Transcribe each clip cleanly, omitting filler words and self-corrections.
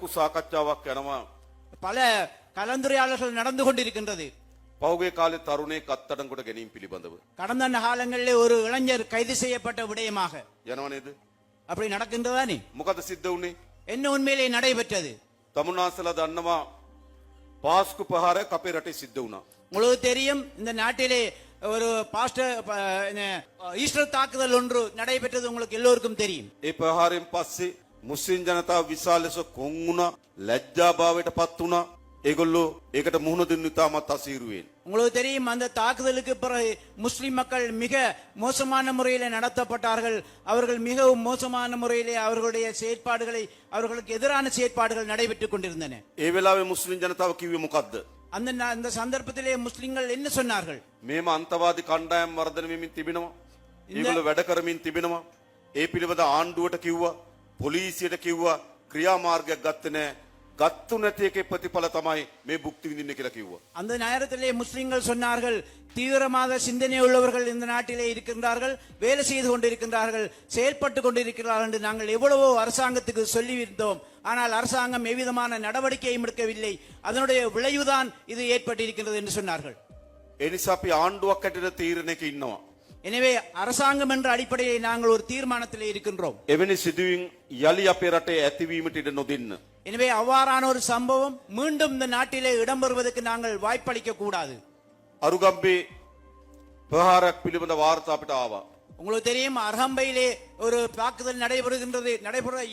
ලොකු සාකච්ඡාවක් යනවා. பல கலந்துரையாடல்கள் நடந்து கொண்டிருக்கின்றது. පෞගේ කාලේ තරුණයෙක් අත්අඩංගුවට ගැනීම පිළිබඳව. கடந்த காலங்களிலே ஒரு இளைஞர் கைது செய்யப்பட்ட விடயமாக යනව නේද? அப்படி நடக்கின்றதானே? මොකද සිද්ධ වුනේ? என்ன உண்மையிலே நடைபெற்றது? තමුන්නාසලා දන්නවා පාස්කු පහරයක් අපේ රටේ සිද්ධ වුණා. உங்களுக்கு தெரியும், இந்த நாட்டிலே ஒரு ஈஸ்டர் தாக்குதல் ஒன்று நடைபெற்றது. உங்களுக்கு எல்லோருக்கும் தெரியும். ඒ ප්‍රහාරයෙන් පස්සේ මුස්ලිම් ජනතාව විශාල ලෙස කොන් වුණා, ලැජ්ජාභාවයට පත් වුණා. ඒගොල්ලෝ ඒකට මුහුණ දෙන්න ඉතාමත් අසීරුවෙන්. உங்களுக்கு தெரியும், அந்த தாக்குதலுக்கு பிறகு முஸ்லிம் மக்கள் மிக மோசமான முறையிலே நடத்தப்பட்டார்கள். அவர்கள் மிகவும் மோசமான முறையிலே அவர்களுடைய செயற்பாடுகளை, அவர்களுக்கு எதிரான செயற்பாடுகள் நடைபெற்றுக் கொண்டிருந்தன. ඒ වෙලාවේ මුස්ලිම් ජනතාව කිව්වේ මොකද්ද? அந்த சந்தர்ப்பத்திலே முஸ்லிம்கள் என்ன சொன்னார்கள்? මේම අන්තවාදී කණ්ඩායම් වර්ධනය වෙමින් තිබෙනවා. ඒගොල්ලෝ වැඩ කරමින් තිබෙනවා. ඒ පිළිබඳ ආණ්ඩුවට කිව්වා, පොලිසියට කිව්වා, ක්‍රියාමාර්ගයක් ගත්තේ නැහැ. ගත්තු නැති එකේ ප්‍රතිඵල තමයි මේ භුක්ති විඳින්නේ කියලා කිව්වා. அந்த நேரத்திலே முஸ்லிம்கள் சொன்னார்கள், தீவிரமாக சிந்தனை உள்ளவர்கள் இந்த நாட்டிலே இருக்கின்றார்கள், வேலை செய்து கொண்டிருக்கின்றார்கள், செயல்பட்டு கொண்டிருக்கிறார்கள் என்று நாங்கள் எவ்வளவோ அரசாங்கத்துக்கு சொல்லியிருந்தோம். ஆனால் அரசாங்கம் எவ்விதமான நடவடிக்கையும் எடுக்கவில்லை. அதனுடைய விளைவுதான் இது ஏற்பட்டிருக்கிறது என்று சொன்னார்கள். ඒ නිසා අපි ආණ්ඩුවක් ඇතුළත තීරණයක ඉන්නවා. எனவே அரசாங்கம் என்ற அடிப்படையில் நாங்கள் ஒரு தீர்மானத்திலே இருக்கின்றோம். එවැනි සිදුවීම් යලි අපේ රටේ ඇතිවීමට ඉඩ නොදෙන්න. எனவே அவ்வாறான ஒரு சம்பவம் மீண்டும் இந்த நாட்டிலே இடம்பெறுவதற்கு நாங்கள் வாய்ப்பளிக்க கூடாது. අරුගම්බේ ප්‍රහාරයක් පිළිබඳ වාර්තා අපිට ආවා. உங்களுக்கு தெரியும், அர்ஹம்பையிலே ஒரு தாக்குதல் நடைபெற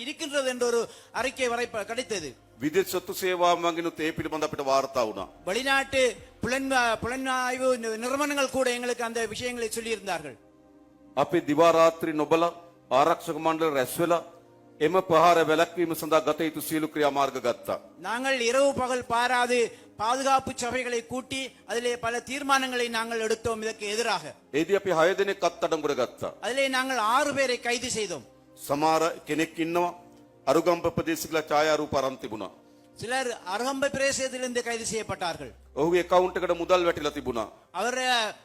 இருக்கின்றது என்ற ஒரு அறிக்கை வரை கிடைத்தது. විදේශ සොත්තු සේවාව මගිනුත් ඒ පිළිබඳ අපිට වාර්තා වුණා. வெளிநாட்டு புலனாய்வு நிறுவனங்கள் கூட எங்களுக்கு அந்த விஷயங்களை சொல்லி இருந்தார்கள். අපි දිවා රාත්‍රී නොබලා ආරක්ෂක මණ්ඩල රැස් වෙලා එම ප්‍රහාර වැළැක්වීම සඳහා ගත යුතු සියලු ක්‍රියාමාර්ග ගත්තා. நாங்கள் இரவு பகல் பாராது பாதுகாப்பு சபைகளை கூட்டி அதிலே பல தீர்மானங்களை நாங்கள் எடுத்தோம் இதற்கு எதிராக. ඒදී අපි 6 දෙනෙක් අත්අඩංගුවට ගත්තා. அதிலே நாங்கள் 6 பேரை கைது செய்தோம். සමහර කෙනෙක් ඉන්නවා අරුගම්බ ප්‍රදේශිකලා ඡායාරූප අරන් තිබුණා. சிலர் அர்ஹம்பை பிரதேசத்திலிருந்து கைது செய்யப்பட்டார்கள். ඔහුගේ account එකට මුදල් වැටිලා තිබුණා. அவர்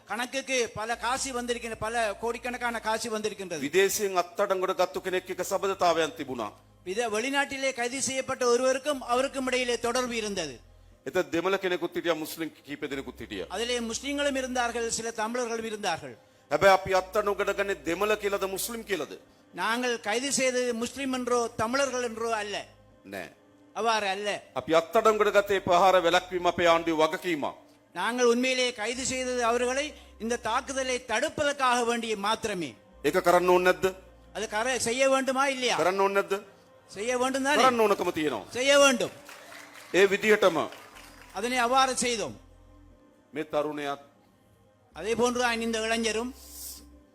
கணக்குக்கு பல காசு வந்திருக்கின்ற, பல கோடிக்கணக்கான காசு வந்திருக்கின்றது. විදේශයෙන් අත්අඩංගුවට ගත්තු කෙනෙක් එක්ක සබඳතාවයන් තිබුණා. வெளிநாட்டிலே கைது செய்யப்பட்ட ஒருவருக்கும் அவருக்கும் இடையிலே தொடர்பு இருந்தது. එත දෙමළ කෙනෙකුත් හිටියා, මුස්ලිම් කීප දෙනෙකුත් හිටියා. அதிலே முஸ்லிம்களும் இருந்தார்கள், சில தமிழர்களும் இருந்தார்கள். හැබැයි අපි අත්අඩංගුවට ගන්නේ දෙමළ කියලාද මුස්ලිම් කියලාද? நாங்கள் கைது செய்தது முஸ்லிம் என்றோ தமிழர்கள் என்றோ அல்ல. නෑ. அவ்வாறு அல்ல. අපි අත්අඩංගුවට ගත්තේ ප්‍රහාර වැළැක්වීම අපේ ආණ්ඩුවේ වගකීමක්. நாங்கள் உண்மையிலே கைது செய்தது அவர்களை இந்த தாக்குதலை தடுப்பதற்காக வேண்டிய மாத்திரமே. ඒක කරන්න ඕනේ නැද්ද? அது செய்ய வேண்டுமா இல்லையா? කරන්න ඕනේ නැද්ද? செய்ய வேண்டும் தானே? කරන්න ඕනකම තියෙනවා. செய்ய வேண்டும். ඒ විදිහටම அதனை அவ்வாறு செய்தோம். මේ තරුණයාත් அதே போன்றுதான் இந்த இளைஞரும்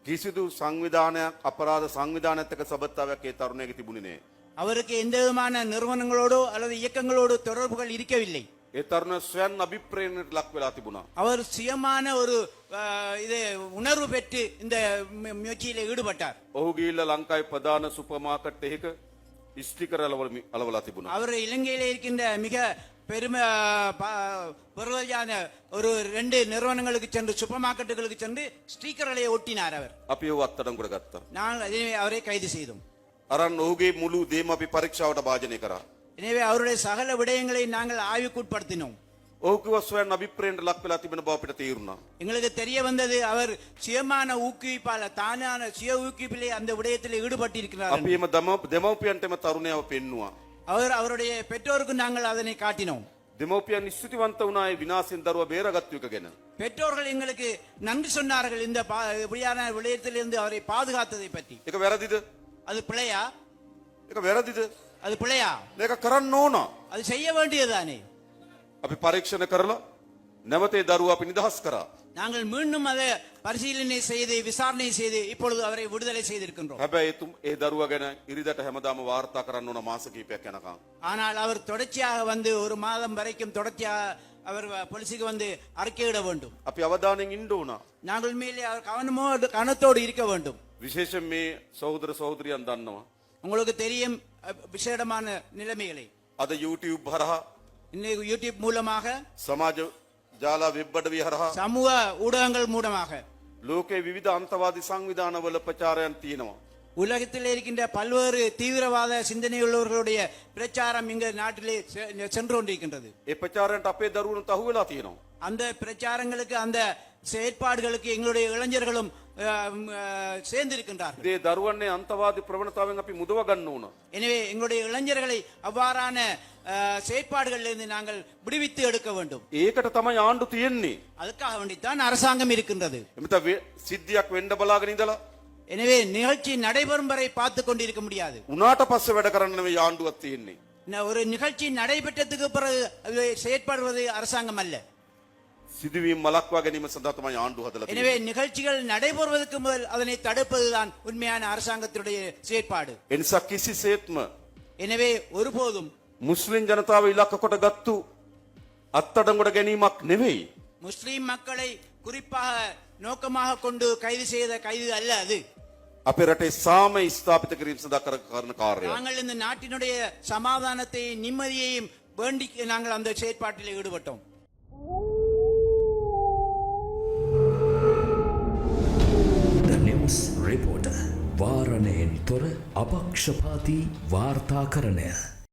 කිසිදු සංවිධානයක් අපරාධ සංවිධානයත් එක්ක සබඳතාවයක් ඒ තරුණයාගේ තිබුණේ නෑ. அவருக்கு எந்த விதமான நிறுவனங்களோடோ அல்லது இயக்கங்களோடு தொடர்புகள் இருக்கவில்லை. ඒ තරුණයා ස්වයන් අභිප්‍රේරණයට ලක් වෙලා තිබුණා. அவர் சுயமான ஒரு இது உணர்வு பெற்று இந்த முயற்சியில ஈடுபட்டார். ඔහු ගිහිල්ලා ලංකාවේ ප්‍රධාන සුපර් මාකට් එකක ස්ටිකර් අලවලා තිබුණා. அவர் இலங்கையில இருக்கின்ற மிக பெருமையான ஒரு 2 நிறுவனங்களுக்கு சென்று, சூப்பர் மார்க்கெட்டுகளுக்கு சென்று ஸ்டிக்கர்களை ஒட்டினார் அவர். අපි ඔහු අත්අඩංගුවට ගත්තා. நாங்கள் அவரை கைது செய்தோம். අරන් ඔහුගේ මුළු දේම අපි පරීක්ෂාවට භාජනය කරා. எனவே அவருடைய சகல விடயங்களை நாங்கள் ஆய்வுக்குட்படுத்தினோம். ඔහු කිව්වා ස්වයන් අභිප්‍රේරණයට ලක් වෙලා තිබෙන බව අපිට තේරුණා. எங்களுக்கு தெரிய வந்தது, அவர் சுயமான ஊக்குவிப்பால, தானான சுய ஊக்குவிப்பிலே அந்த விடயத்தில் ஈடுபட்டிருக்கிறார். අපි එම දෙමව්පියන්ටම තරුණයව පෙන්නුවා. அவருடைய பெற்றோருக்கு நாங்கள் அதனை காட்டினோம். දෙමව්පියන් ස්තුතිවන්ත වුණා ඒ විනාශෙන් දරුවා බේරගත්තු එක ගැන. பெற்றோர்கள் எங்களுக்கு நன்றி சொன்னார்கள் இந்த இப்படியான விடயத்திலிருந்து அவரை பாதுகாத்ததை பற்றி. ඒක වැරදිද? அது பிழையா? ඒක වැරදිද? அது பிழையா? මේක කරන්න ඕන. அது செய்ய வேண்டியதுதானே. අපි පරීක්ෂණ කරලා නැවත ඒ දරුවා අපි නිදහස් කරා. நாங்கள் மீண்டும் அதை பரிசீலனை செய்து விசாரணை செய்து இப்பொழுது அவரை விடுதலை செய்திருக்கின்றோம். හැබැයි ඒ දරුවා ගැන ඉරිදට හැමදාම වාර්තා කරන්න ඕන මාස කිහිපයක් යනකම්. ஆனால் அவர் தொடர்ச்சியாக வந்து 1 மாதம் வரைக்கும் தொடர்ச்சியாக அவர் போலீசுக்கு வந்து அறிக்கையிட வேண்டும். අපි අවධානයෙන් ඉන්න ඕන. நாங்கள் மேலே அவர் கவனத்தோடு இருக்க வேண்டும். විශේෂයෙන් මේ සහෝදර සහෝදරියන් දන්නවා. உங்களுக்கு தெரியும் விசேடமான நிலைமைகளை. අද YouTube හරහා, இன்னைக்கு யூடியூப் மூலமாக, සමාජ ජාලා වෙබ් අඩවිය හරහා, சமூக ஊடகங்கள் மூலமாக ලෝකයේ විවිධ අන්තවාදී සංවිධානවල ප්‍රචාරයන් තියෙනවා. உலகத்தில் இருக்கின்ற பல்வேறு தீவிரவாத சிந்தனையுள்ளவர்களுடைய பிரச்சாரம் இங்கு நாட்டிலே சென்று கொண்டிருக்கின்றது. ඒ ප්‍රචාරයට අපේ දරුවනුත් අහු වෙලා තියෙනවා. அந்த பிரச்சாரங்களுக்கு அந்த செயற்பாடுகளுக்கு எங்களுடைய இளைஞர்களும் சேர்ந்திருக்கின்றார்கள். ඒ දරුවන්නේ අන්තවාදී ප්‍රවණතාවෙන් අපි මුදව ගන්න ඕන. எனவே எங்களுடைய இளைஞர்களை அவ்வாறான செயற்பாடுகளிலிருந்து நாங்கள் விடுவித்து எடுக்க வேண்டும். ඒකට තමයි ආණ්ඩු තියෙන්නේ. அதுக்காக வேண்டித்தான் அரசாங்கம் இருக்கின்றது. එමෙත සිද්ධියක් වෙන්න බලාගෙන ඉඳලා எனவே நிகழ்ச்சி நடைபெறும் வரை பார்த்து கொண்டிருக்க முடியாது. උනාට පස්සේ වැඩ කරන්න නෙවෙයි ආණ්ඩුවක් තියෙන්නේ. ஒரு நிகழ்ச்சி நடைபெற்றதுக்கு பிறகு செயற்படுவது அரசாங்கம் அல்ல. සිදුවීම් මලක්වා ගැනීම සඳහා තමයි ආණ්ඩුව හදලා තියෙන්නේ. எனவே நிகழ்ச்சிகள் நடைபெறுவதற்கு முதல் அதனை தடுப்பதுதான் உண்மையான அரசாங்கத்தினுடைய செயற்பாடு. එනිසා කිසිසේත්ම எனவே ஒருபோதும் මුස්ලිම් ජනතාව ඉලක්ක කොට ගත්තු අත්අඩංගුවට ගැනීමක් නෙවෙයි. முஸ்லிம் மக்களை குறிப்பாக நோக்கமாக கொண்டு கைது செய்த கைது அல்ல அது. අපේ රටේ සාමය ස්ථාපිත කිරීම සඳහා කරන කාර්යය. நாங்கள் இந்த நாட்டினுடைய சமாதானத்தை நிம்மதியையும் வேண்டி நாங்கள் அந்த செயற்பாட்டில் ஈடுபட்டோம். The News Reporter වාරණයෙන් තොර අපක්ෂපාතී වාර්තාකරණය